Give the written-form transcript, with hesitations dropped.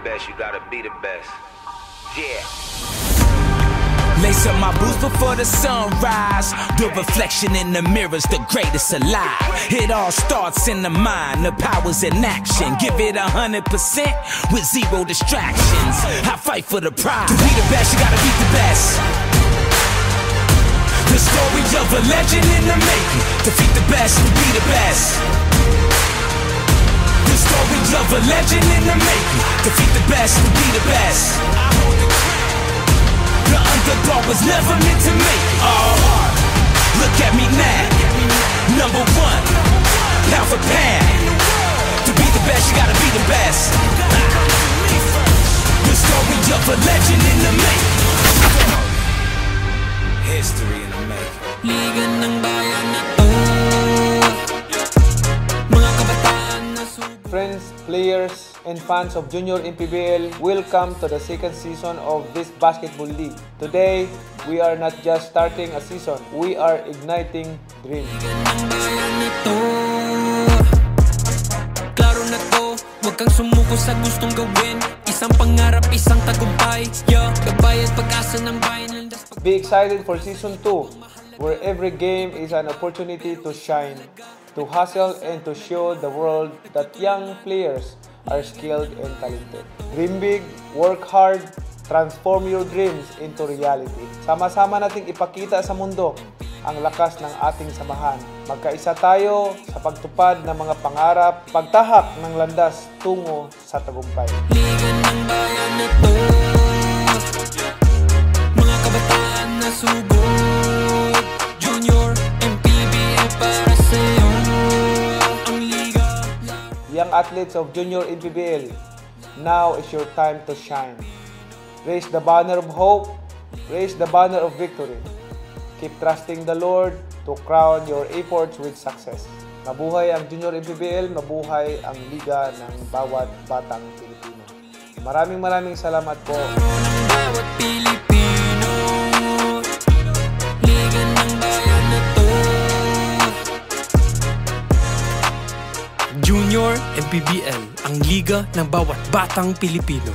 best, you gotta be the best. Yeah. Lace up my boots before the sunrise. The reflection in the mirror's the greatest alive. It all starts in the mind, the power's in action. Give it 100% with zero distractions. I fight for the prize. To be the best, you gotta beat the best. The story of a legend in the making. Defeat the best to be the best. The story of a legend in the making. Defeat the best to be the best. The underdog was never meant to make it. Oh, look at me now, number one, pound for pound. To be the best, you gotta be the best. The story of a legend in the making. History in the making. Liga ng bayan na to. Mga kabataan na subok. Friends, players, and fans of Junior MPBL, welcome to the second season of this basketball league. Today, we are not just starting a season, we are igniting dreams. Klaro na to, huwag kang sumuko sa gustong gawin. Isang pangarap, isang tagumpay. Gabay at pag-asa ng bayan. Be excited for season 2, where every game is an opportunity to shine, to hustle, and to show the world that young players are skilled and talented. Dream big, work hard, transform your dreams into reality. Sama-sama nating ipakita sa mundo ang lakas ng ating samahan. Magkaisa tayo sa pagtupad ng mga pangarap, pagtahak ng landas tungo sa tagumpay. Liga ng bayan na to. Mga kabataan na sugod. Junior MPBL para sa'yo. Young athletes of Junior MPBL, now is your time to shine. Raise the banner of hope, raise the banner of victory. Keep trusting the Lord to crown your efforts with success. Mabuhay ang Junior MPBL, mabuhay ang liga ng bawat batang Pilipino. Maraming salamat po. Bawat Pilipino, liga ng bayan na to. Junior MPBL, ang liga ng bawat batang Pilipino.